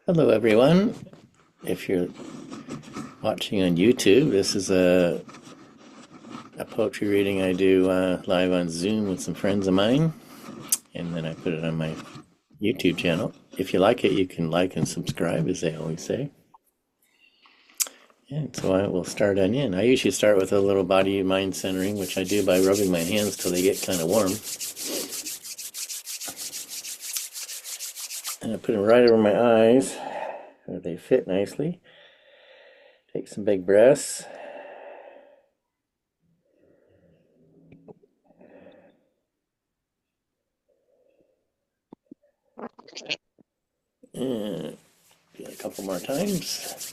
Hello, everyone. If you're watching on YouTube, this is a poetry reading I do live on Zoom with some friends of mine, and then I put it on my YouTube channel. If you like it, you can like and subscribe, as they always say. And so I will start on in. I usually start with a little body-mind centering, which I do by rubbing my hands till they get kind of warm. And I put them right over my eyes, where they fit nicely. Take some big breaths. And do it a couple more times.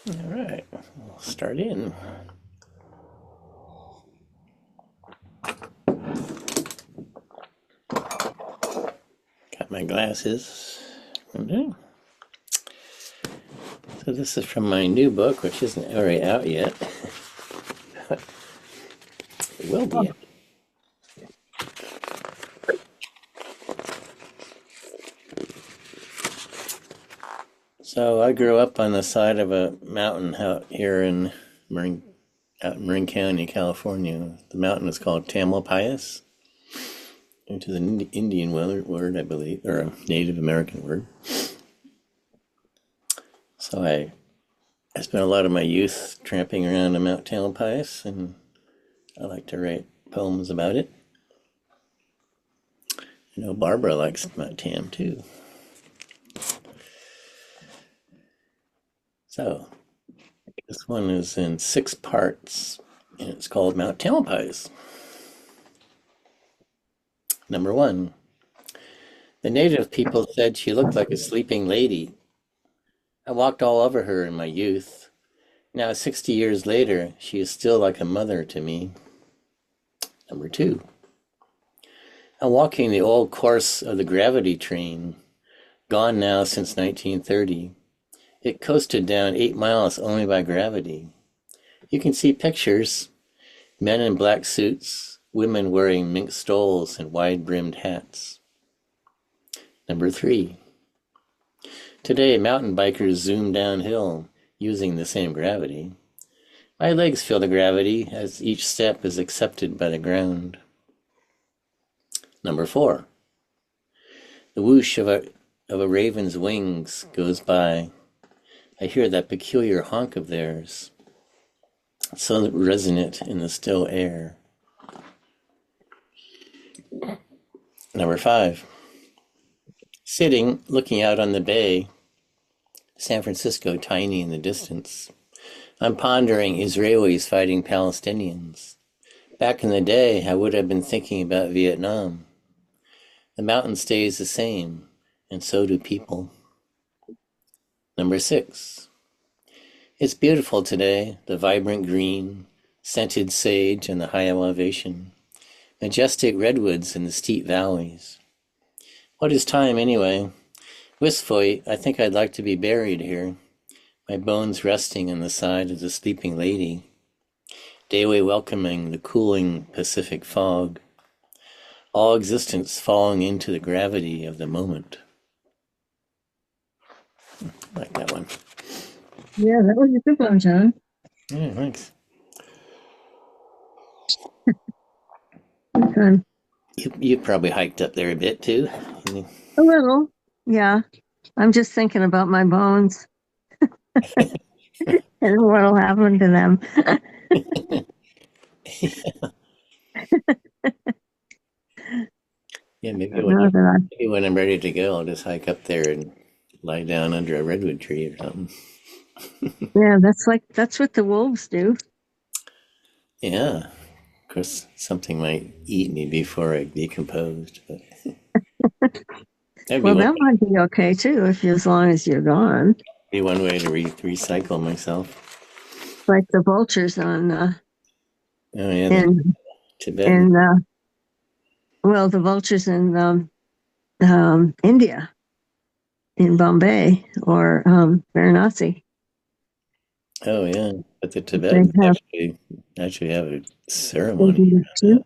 All right, we'll start in. Got my glasses. Okay. So this is from my new book, which isn't already out yet. It will be. So I grew up on the side of a mountain out here in Marin County, California. The mountain is called Tamalpais, which is an Indian word, I believe, or a Native American word. So I spent a lot of my youth tramping around on Mount Tamalpais, and I like to write poems about it. I know Barbara likes Mount Tam too. So this one is in 6 parts, and it's called Mount Tamalpais. Number 1. The native people said she looked like a sleeping lady. I walked all over her in my youth. Now, 60 years later, she is still like a mother to me. Number 2. I'm walking the old course of the gravity train, gone now since 1930. It coasted down 8 miles only by gravity. You can see pictures, men in black suits, women wearing mink stoles and wide-brimmed hats. Number 3. Today, mountain bikers zoom downhill using the same gravity. My legs feel the gravity as each step is accepted by the ground. Number 4. The whoosh of a raven's wings goes by. I hear that peculiar honk of theirs, so resonant in the still air. Number 5. Sitting, looking out on the bay, San Francisco tiny in the distance, I'm pondering Israelis fighting Palestinians. Back in the day, I would have been thinking about Vietnam. The mountain stays the same, and so do people. Number 6. It's beautiful today, the vibrant green, scented sage and the high elevation, majestic redwoods in the steep valleys. What is time anyway? Wistfully, I think I'd like to be buried here, my bones resting on the side of the sleeping lady, daily welcoming the cooling Pacific fog, all existence falling into the gravity of the moment. I like that one. Yeah, that was a good one, John. Yeah, thanks. Okay. You probably hiked up there a bit too. A little, yeah. I'm just thinking about my bones and what'll happen to them. Yeah, maybe I when I'm ready to go, I'll just hike up there and lie down under a redwood tree or something. Yeah, that's what the wolves do. Yeah, of course, something might eat me before I decomposed, but Well, that might be okay too, as long as you're gone. Be one way to recycle myself. Like the vultures on Oh yeah, in Tibetan. And well, the vultures in India, in Bombay or Varanasi. Oh yeah, but the They Tibetans have actually have a they ceremony do around too.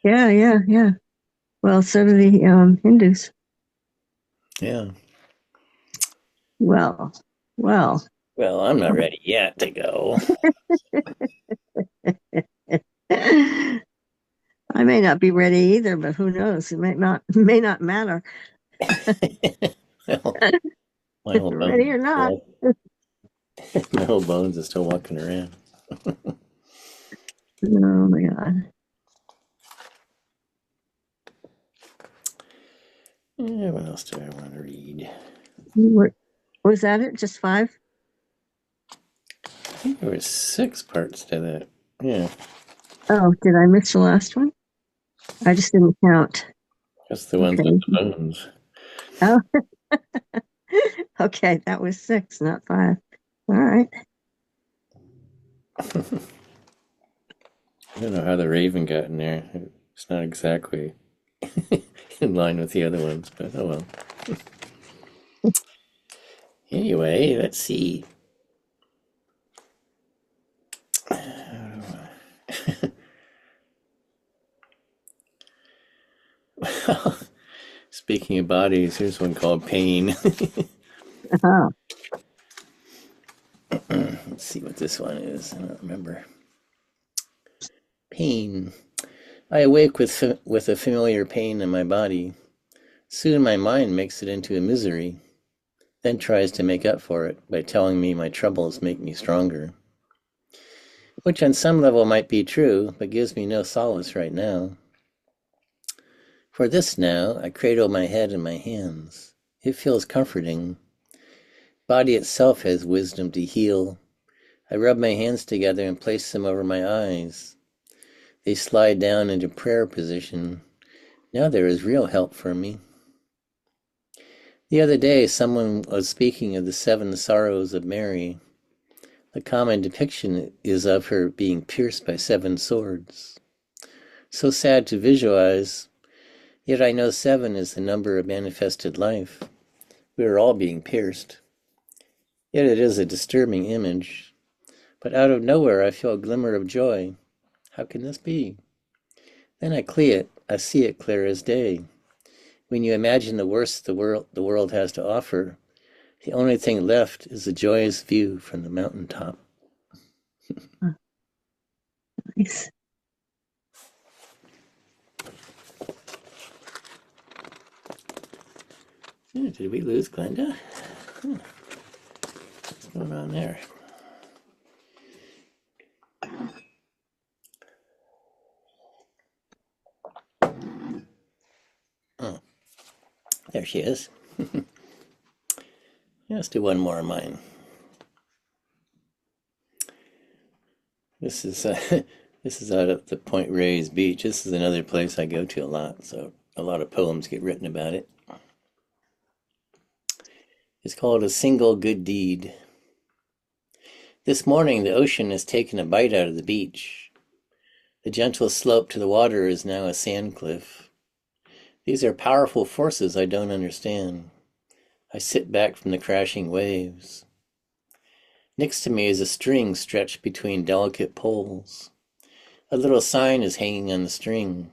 Yeah, yeah, yeah. Well, so do the Hindus. that. Yeah. Well, well. Well, I'm not ready yet to go. I may not be ready either, but who knows? It may not matter. Well, my whole Ready bones or is not. still my whole bones is still walking around. Oh my God. Yeah, what else do I want to read? Was that it? Just five? I think there were 6 parts to that. Yeah, Oh, did I miss the last one? I just didn't count. that's the ones with Okay. the bones. Oh, okay. That was 6, not 5. All right. I don't know how the raven got in there. It's not exactly in line with the other ones, but oh well. Anyway, let's see. Speaking of bodies, here's one called Pain. Oh, Let's see what this one is. I don't remember. Pain. I awake with a familiar pain in my body. Soon my mind makes it into a misery, then tries to make up for it by telling me my troubles make me stronger. Which on some level might be true, but gives me no solace right now. For this now, I cradle my head in my hands. It feels comforting. Body itself has wisdom to heal. I rub my hands together and place them over my eyes. They slide down into prayer position. Now there is real help for me. The other day, someone was speaking of the 7 sorrows of Mary. The common depiction is of her being pierced by 7 swords. So sad to visualize, yet I know 7 is the number of manifested life. We are all being pierced. Yet it is a disturbing image. But out of nowhere I feel a glimmer of joy. How can this be? Then I see it clear as day. When you imagine the worst the world has to offer, the only thing left is a joyous view from the mountaintop. nice. Did we lose Glenda? What's going on there? Oh, there she is. Let's do one more of mine. This is this is out at the Point Reyes Beach. This is another place I go to a lot, so a lot of poems get written about it. It's called A Single Good Deed. This morning the ocean has taken a bite out of the beach. The gentle slope to the water is now a sand cliff. These are powerful forces I don't understand. I sit back from the crashing waves. Next to me is a string stretched between delicate poles. A little sign is hanging on the string.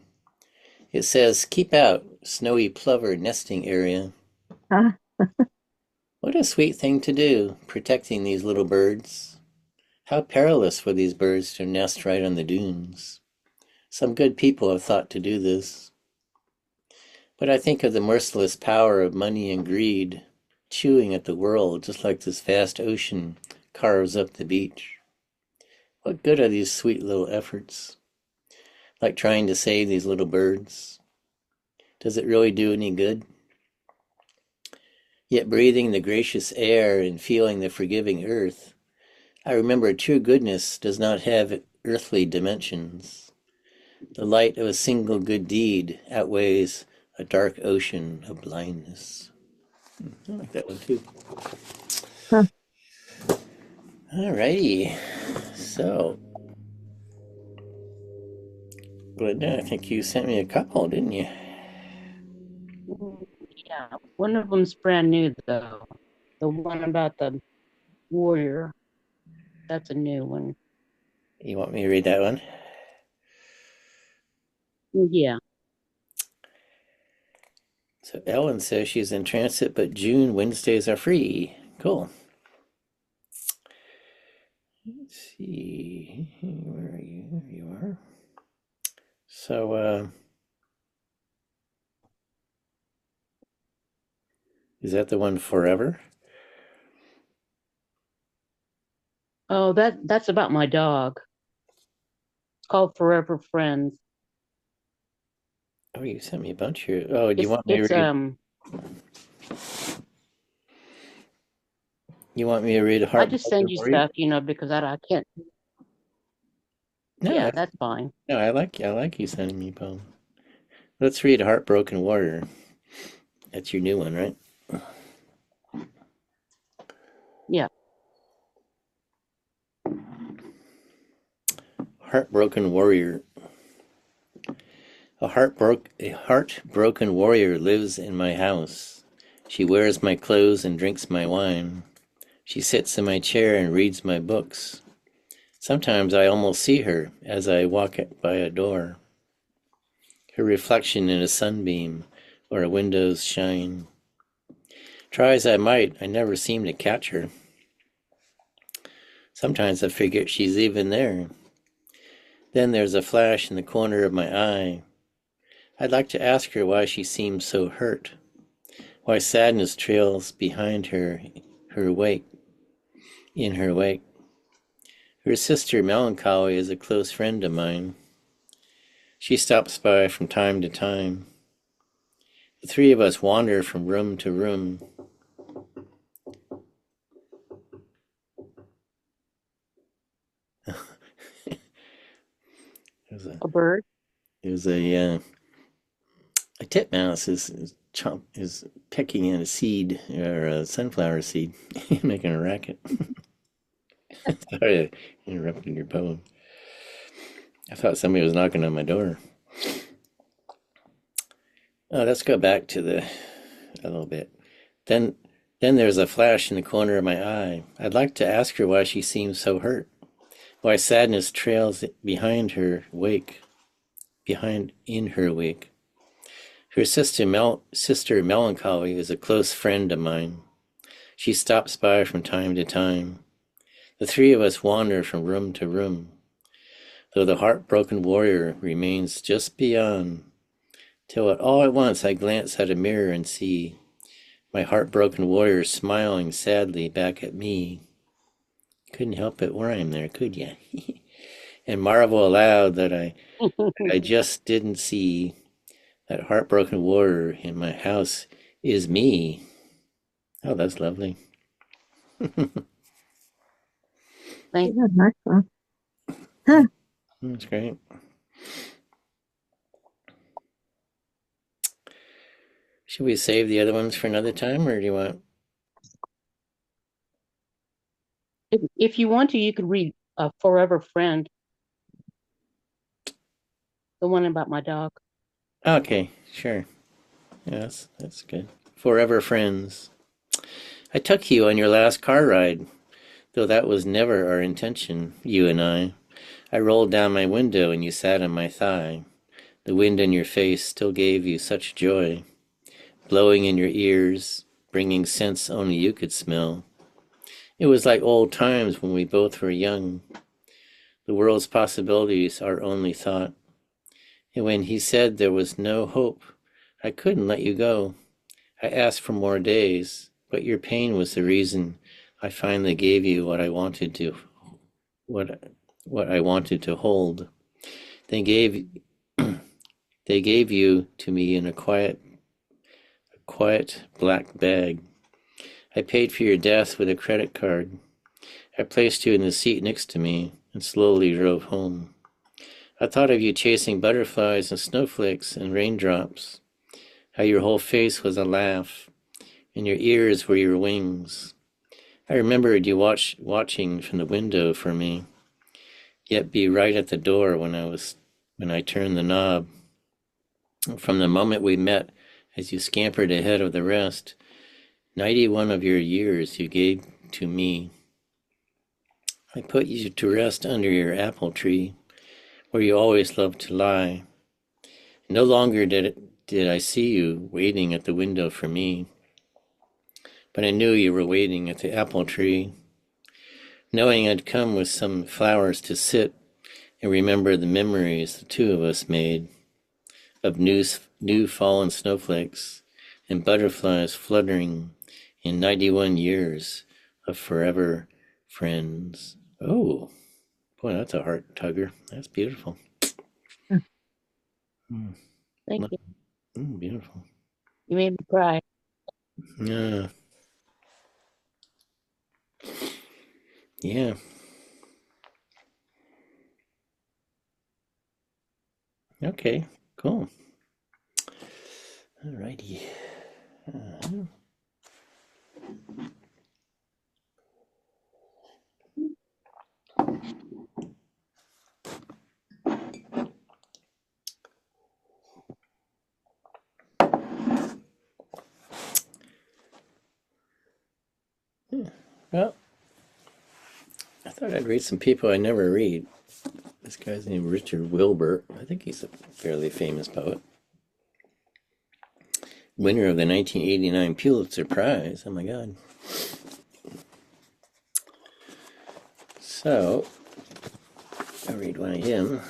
It says, "Keep out, snowy plover nesting area." Huh? What a sweet thing to do, protecting these little birds. How perilous for these birds to nest right on the dunes. Some good people have thought to do this. But I think of the merciless power of money and greed, chewing at the world just like this vast ocean carves up the beach. What good are these sweet little efforts? Like trying to save these little birds. Does it really do any good? Yet breathing the gracious air and feeling the forgiving earth, I remember true goodness does not have earthly dimensions. The light of a single good deed outweighs a dark ocean of blindness. I like that one too. Huh. Alrighty, so Glenda, I think you sent me a couple, didn't you? Yeah, one of them's brand new though. The one about the warrior, that's a new one. You want me to read that one? Yeah. So Ellen says she's in transit, but June Wednesdays are free. Cool. Let's see. Where are you? There you are. So, is that the one forever? Oh, that's about my dog. It's called Forever Friends. Oh, you sent me a bunch here. Oh, do you It's want me to it's read? You want me to read a I just Heartbroken send you Warrior? stuff, because I can't. No, Yeah, that's fine. no, I like you sending me a poem. Let's read Heartbroken Warrior. That's your new one, right? Yeah. Heartbroken Warrior. A heartbroken warrior lives in my house. She wears my clothes and drinks my wine. She sits in my chair and reads my books. Sometimes I almost see her as I walk by a door, her reflection in a sunbeam or a window's shine. Try as I might, I never seem to catch her. Sometimes I forget she's even there. Then there's a flash in the corner of my eye. I'd like to ask her why she seems so hurt, why sadness trails behind her, her wake, in her wake. Her sister Melancholy is a close friend of mine. She stops by from time to time. The three of us wander from room to room. A bird. There's a titmouse is pecking at a seed or a sunflower seed, making a racket. Sorry, I interrupted your poem. I thought somebody was knocking on my door. Oh, let's go back to a little bit. Then, then there's a flash in the corner of my eye. I'd like to ask her why she seems so hurt, why sadness trails behind her wake, behind in her wake. Her sister Melancholy is a close friend of mine. She stops by from time to time. The three of us wander from room to room, though the heartbroken warrior remains just beyond, till all at once I glance at a mirror and see my heartbroken warrior smiling sadly back at me. Couldn't help but worry there, could ya? And marvel aloud that I just didn't see that heartbroken warrior in my house is me. Oh, that's lovely. Thank Yeah, excellent. Huh. That's great. Should we save the other ones for another time, or do you want? if you want to, you could read a Forever Friend, the one about my dog. Okay, sure. Yeah, that's good. Forever friends. I took you on your last car ride, though that was never our intention, you and I. I rolled down my window and you sat on my thigh. The wind in your face still gave you such joy, blowing in your ears, bringing scents only you could smell. It was like old times when we both were young. The world's possibilities our only thought. And when he said there was no hope, I couldn't let you go. I asked for more days, but your pain was the reason I finally gave you what what I wanted to hold. They gave they gave you to me in a quiet black bag. I paid for your death with a credit card. I placed you in the seat next to me and slowly drove home. I thought of you chasing butterflies and snowflakes and raindrops, how your whole face was a laugh, and your ears were your wings. I remembered you watching from the window for me, yet be right at the door when I was when I turned the knob. From the moment we met, as you scampered ahead of the rest, 91 of your years you gave to me. I put you to rest under your apple tree, where you always loved to lie. No longer did I see you waiting at the window for me, but I knew you were waiting at the apple tree, knowing I'd come with some flowers to sit and remember the memories the two of us made, of new fallen snowflakes and butterflies fluttering in 91 years of forever friends. Oh, boy, that's a heart tugger. That's beautiful. Thank you. Beautiful. You made me cry. Yeah. Yeah. Okay, cool. All righty. Well, I thought I'd read some people I never read. This guy's named Richard Wilbur. I think he's a fairly famous poet. Winner of the 1989 Pulitzer Prize. Oh my God. So, I'll read one of him.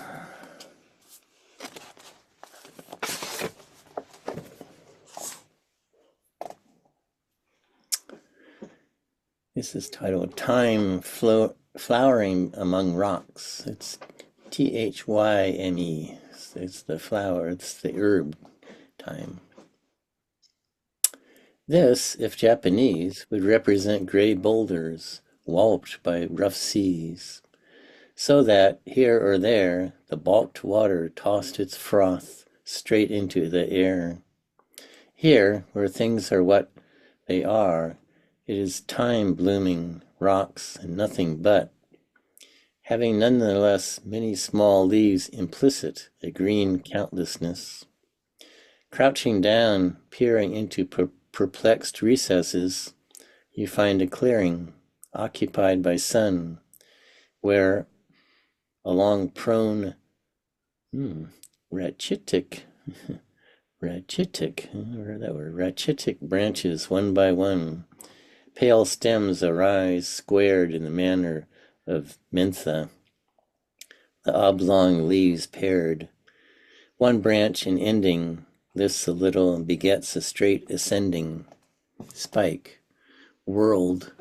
This is titled Time Flowering Among Rocks. It's Thyme. It's the flower, it's the herb time. This, if Japanese, would represent gray boulders walloped by rough seas, so that here or there the balked water tossed its froth straight into the air. Here, where things are what they are, it is time blooming, rocks, and nothing but, having nonetheless many small leaves implicit, a green countlessness. Crouching down, peering into perplexed recesses, you find a clearing, occupied by sun, where, along prone, rachitic branches one by one, pale stems arise squared in the manner of mentha, the oblong leaves paired. One branch in ending lifts a little and begets a straight ascending spike, whirled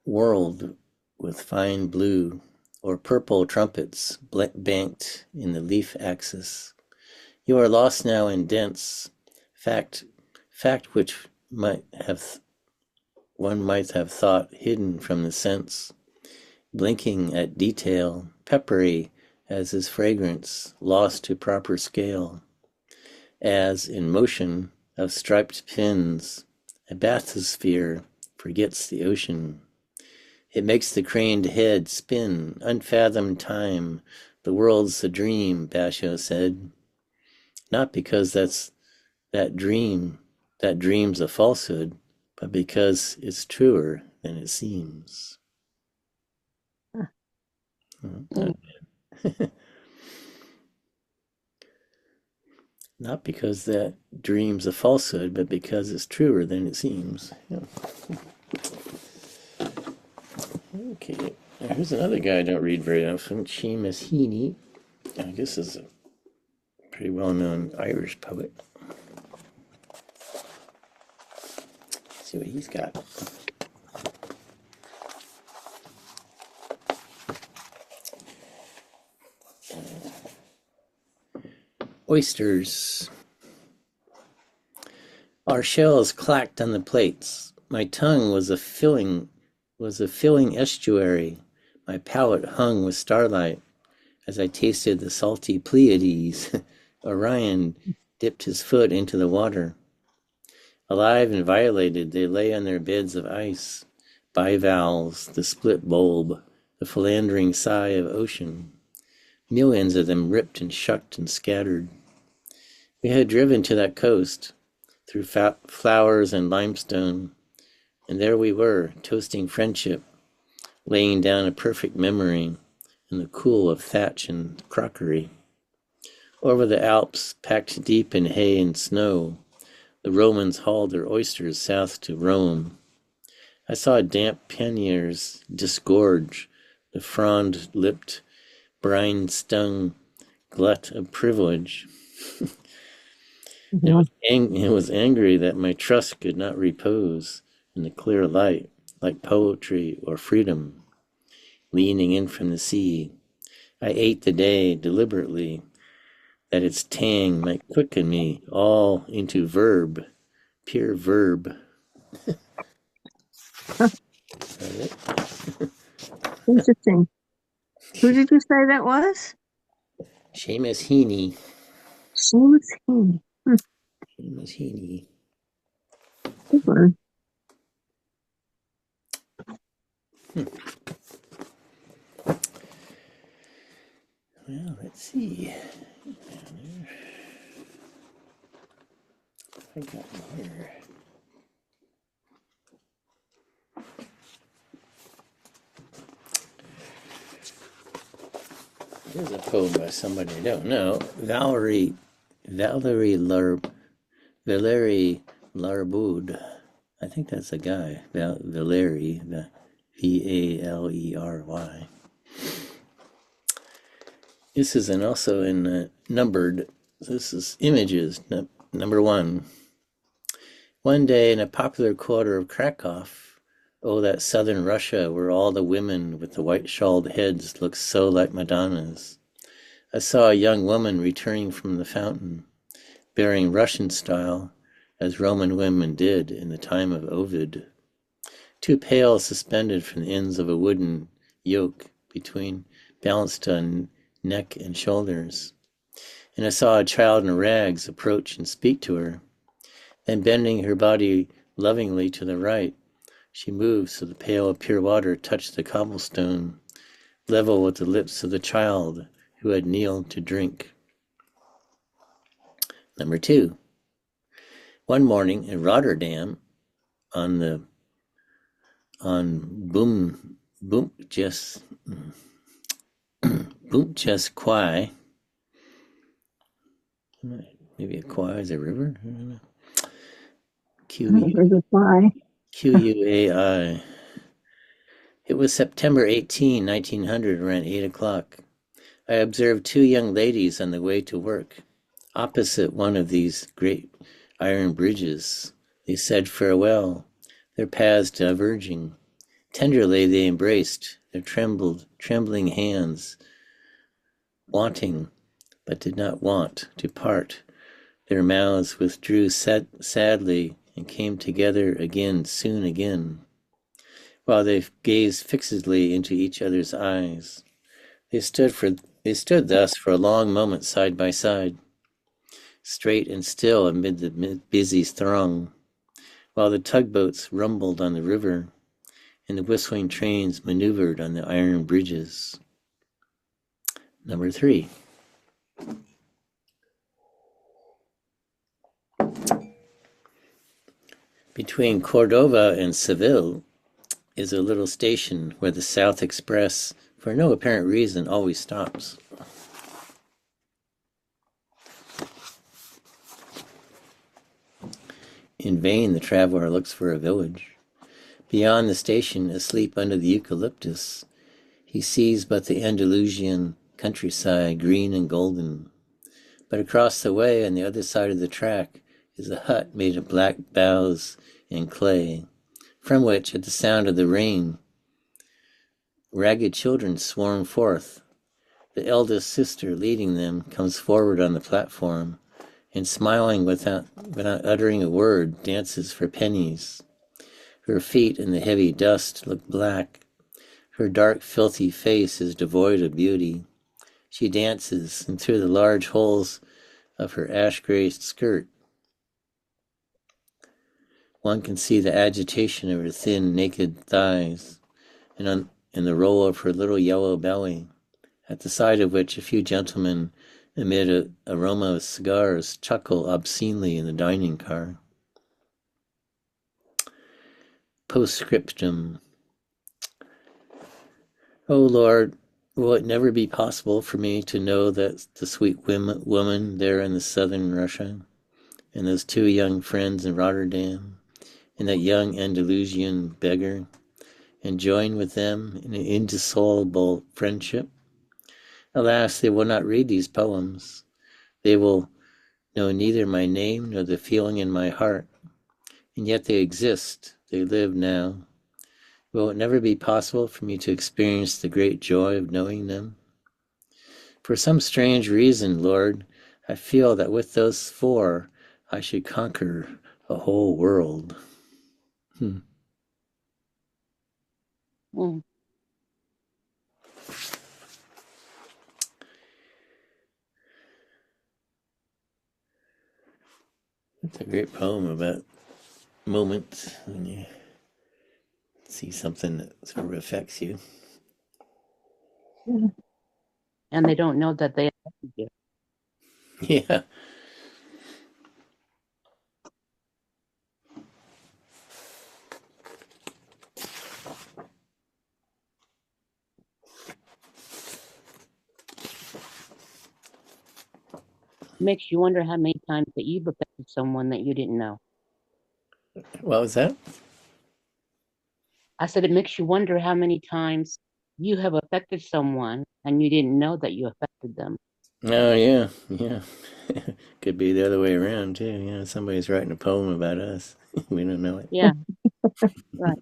with fine blue or purple trumpets banked in the leaf axis. You are lost now in dense fact which one might have thought hidden from the sense, blinking at detail, peppery as is fragrance, lost to proper scale, as in motion of striped pins, a bathysphere forgets the ocean. It makes the craned head spin, unfathomed time, the world's a dream, Basho said. Not because that dream's a falsehood, but because it's truer than it seems. Not because that dream's a falsehood, but because it's truer than it seems. Yeah. Okay, now here's another guy I don't read very often, Sheamus Heaney. I guess this is a pretty well-known Irish poet. Let's see what he's got. Oysters. Our shells clacked on the plates. My tongue was a filling estuary. My palate hung with starlight as I tasted the salty Pleiades. Orion dipped his foot into the water. Alive and violated, they lay on their beds of ice, bivalves, the split bulb, the philandering sigh of ocean. millions of them ripped and shucked and scattered. We had driven to that coast, through flowers and limestone, and there we were, toasting friendship, laying down a perfect memory in the cool of thatch and crockery. Over the Alps, packed deep in hay and snow, the Romans hauled their oysters south to Rome. I saw damp panniers disgorge the frond-lipped, brine-stung glut of privilege. It was angry that my trust could not repose in the clear light, like poetry or freedom, leaning in from the sea. I ate the day deliberately, that its tang might quicken me all into verb, pure verb. Interesting. Who did you say that was? Sheamus Heaney. Sheamus Heaney. Sheamus Heaney. Good one. Well, let's see. I got here. Here's a poem by somebody I don't know. Valerie Larboud. I think that's a guy. Valery, Valery. This is also in numbered. This is images. Number 1. One day in a popular quarter of Krakow, oh, that southern Russia where all the women with the white-shawled heads look so like Madonnas, I saw a young woman returning from the fountain, bearing Russian style, as Roman women did in the time of Ovid. 2 pails suspended from the ends of a wooden yoke balanced on neck and shoulders. And I saw a child in rags approach and speak to her. Then bending her body lovingly to the right, she moved so the pail of pure water touched the cobblestone, level with the lips of the child who had kneeled to drink. Number 2. One morning in Rotterdam, on Boomtjes Quai, maybe a quai is a river? I don't know. Quai. It was September 18, 1900, around 8 o'clock. I observed 2 young ladies on the way to work. Opposite one of these great iron bridges, they said farewell, their paths diverging. Tenderly they embraced, their trembling hands, wanting, but did not want, to part. Their mouths withdrew sadly and came together soon again, while they gazed fixedly into each other's eyes. They stood thus for a long moment side by side, straight and still amid the busy throng, while the tugboats rumbled on the river and the whistling trains maneuvered on the iron bridges. Number 3. Between Cordova and Seville is a little station where the South Express, for no apparent reason, always stops. In vain the traveler looks for a village. Beyond the station, asleep under the eucalyptus, he sees but the Andalusian countryside, green and golden. But across the way, on the other side of the track, is a hut made of black boughs and clay, from which, at the sound of the rain, ragged children swarm forth. The eldest sister, leading them, comes forward on the platform, and smiling without uttering a word, dances for pennies. Her feet in the heavy dust look black. Her dark, filthy face is devoid of beauty. She dances, and through the large holes of her ash-gray skirt, one can see the agitation of her thin, naked thighs, and the roll of her little yellow belly. at the sight of which a few gentlemen, amid an aroma of cigars, chuckle obscenely in the dining car. Postscriptum. O Lord, will it never be possible for me to know that the sweet woman there in the southern Russia, and those two young friends in Rotterdam, and that young Andalusian beggar, and join with them in an indissoluble friendship? Alas, they will not read these poems. They will know neither my name nor the feeling in my heart, and yet they exist, they live now. Will it never be possible for me to experience the great joy of knowing them? For some strange reason, Lord, I feel that with those four I should conquer a whole world. Mm. It's a great poem about moments when you see something that sort of affects you. And they don't know that they affected you. Yeah. Makes you wonder how many times that you've affected someone that you didn't know. What was that? I said it makes you wonder how many times you have affected someone and you didn't know that you affected them. Oh, yeah. Could be the other way around, too. Somebody's writing a poem about us. We don't know it. Yeah. Right.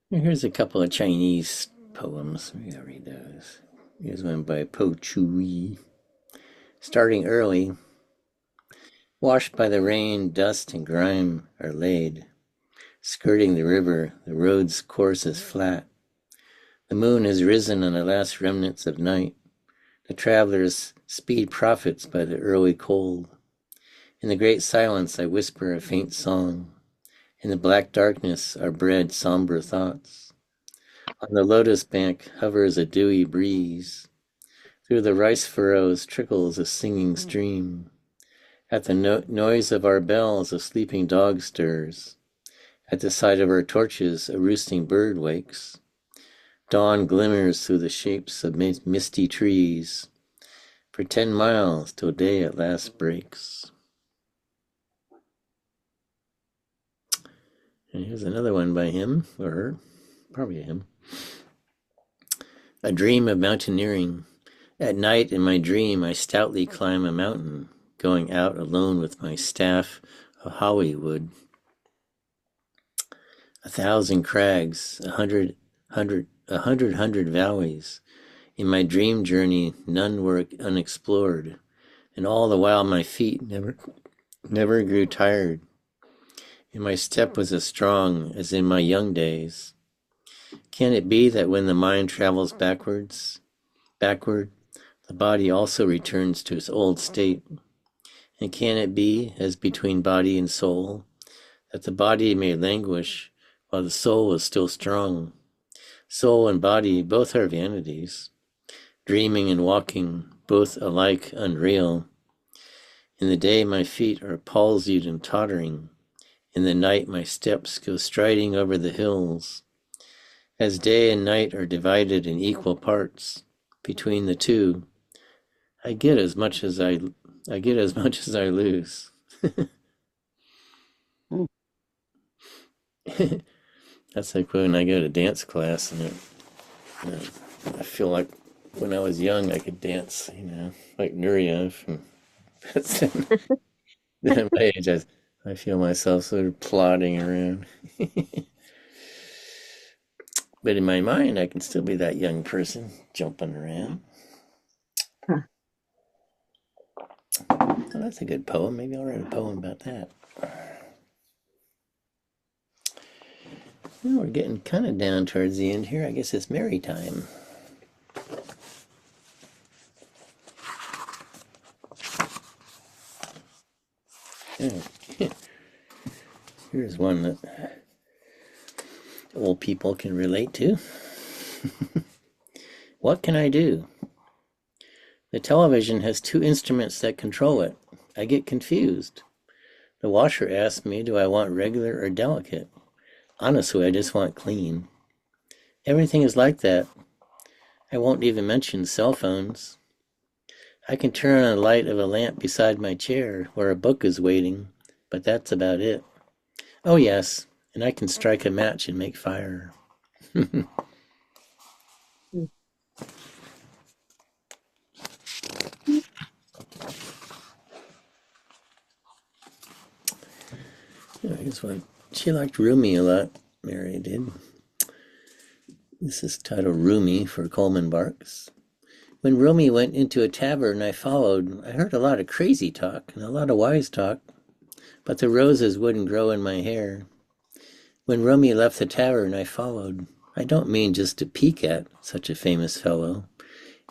Here's a couple of Chinese poems. We gotta read those. Here's one by Po Chui. Starting early, washed by the rain, dust and grime are laid. Skirting the river, the road's course is flat. The moon has risen on the last remnants of night. The travelers speed profits by the early cold. In the great silence I whisper a faint song. In the black darkness are bred somber thoughts. On the lotus bank hovers a dewy breeze. Through the rice furrows trickles a singing stream. At the noise of our bells a sleeping dog stirs. At the sight of our torches a roosting bird wakes. Dawn glimmers through the shapes of misty trees. For 10 miles till day at last breaks. And here's another one by him, or her, probably him. A dream of mountaineering. At night in my dream I stoutly climb a mountain, going out alone with my staff of Hollywood. 1,000 crags, 100 valleys. In my dream journey none were unexplored, and all the while my feet never grew tired. And my step was as strong as in my young days. Can it be that when the mind travels backward, the body also returns to its old state? And can it be, as between body and soul, that the body may languish while the soul is still strong? Soul and body both are vanities, dreaming and walking, both alike unreal. In the day my feet are palsied and tottering. In the night my steps go striding over the hills. As day and night are divided in equal parts, between the two, I get as much as I lose. That's like when I go to dance class, and I feel like when I was young I could dance, like Nureyev. Then at my age, I feel myself sort of plodding around. But in my mind, I can still be that young person jumping around. Huh. Oh, that's a good poem. Maybe I'll write a poem about that. Well, we're getting kind of down towards the end here. I guess it's Mary time. Here's one that... old people can relate to. What can I do? The television has two instruments that control it. I get confused. The washer asks me, do I want regular or delicate? Honestly, I just want clean. Everything is like that. I won't even mention cell phones. I can turn on the light of a lamp beside my chair where a book is waiting, but that's about it. Oh yes, and I can strike a match and make fire. Here's one. She liked Rumi a lot, Mary did. This is titled Rumi for Coleman Barks. When Rumi went into a tavern I followed, I heard a lot of crazy talk and a lot of wise talk, but the roses wouldn't grow in my hair. When Rumi left the tavern I followed. I don't mean just to peek at such a famous fellow.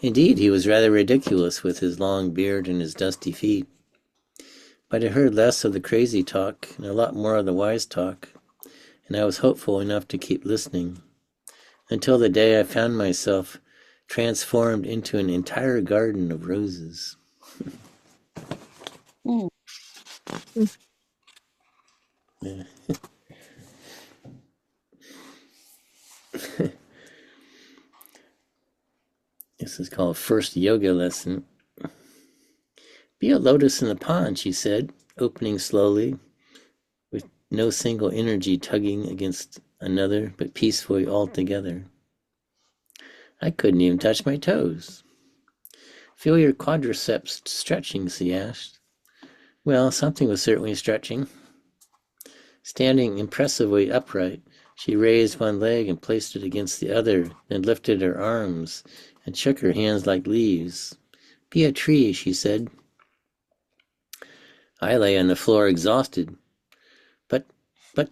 Indeed, he was rather ridiculous with his long beard and his dusty feet. But I heard less of the crazy talk and a lot more of the wise talk, and I was hopeful enough to keep listening, until the day I found myself transformed into an entire garden of roses. Yeah. This is called First Yoga Lesson. Be a lotus in the pond, she said, opening slowly, with no single energy tugging against another, but peacefully all together. I couldn't even touch my toes. Feel your quadriceps stretching, she asked. Well, something was certainly stretching. Standing impressively upright, she raised one leg and placed it against the other, then lifted her arms and shook her hands like leaves. Be a tree, she said. I lay on the floor exhausted. But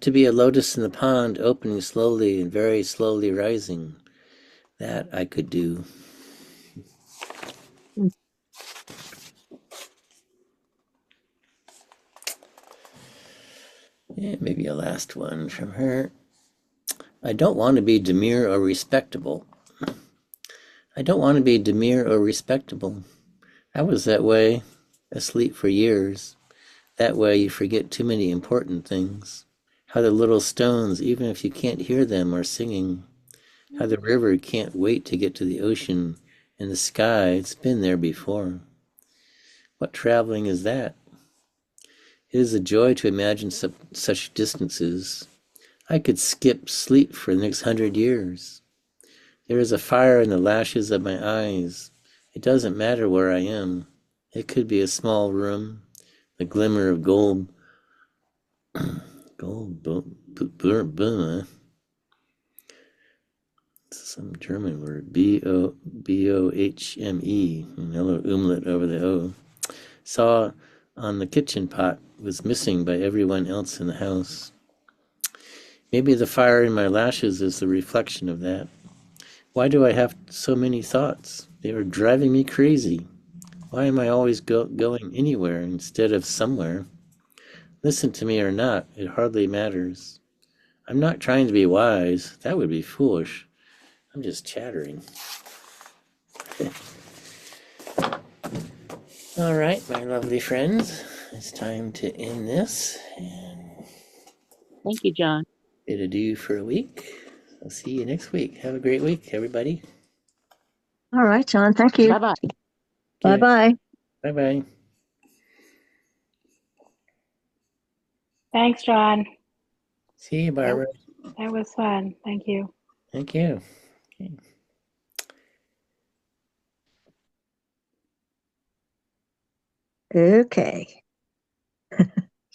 to be a lotus in the pond, opening slowly and very slowly rising, that I could do. Yeah, maybe a last one from her. I don't want to be demure or respectable. I don't want to be demure or respectable. I was that way, asleep for years. That way you forget too many important things. How the little stones, even if you can't hear them, are singing. How the river can't wait to get to the ocean, and the sky, it's been there before. What traveling is that? It is a joy to imagine such distances. I could skip sleep for the next 100 years. There is a fire in the lashes of my eyes. It doesn't matter where I am. It could be a small room, the glimmer of gold, some German word, B-O-H-M-E, another umlaut over the O. Saw on the kitchen pot was missing by everyone else in the house. Maybe the fire in my lashes is the reflection of that. Why do I have so many thoughts? They are driving me crazy. Why am I always going anywhere instead of somewhere? Listen to me or not, it hardly matters. I'm not trying to be wise. That would be foolish. I'm just chattering. All right, my lovely friends. It's time to end this and Thank you, John. bid adieu for a week. I'll see you next week. Have a great week, everybody. All right, John. Thank you. Bye-bye. Bye-bye. Bye-bye. Thanks, John. See you, Barbara. That was fun. Thank you. Thank you. Okay. Okay.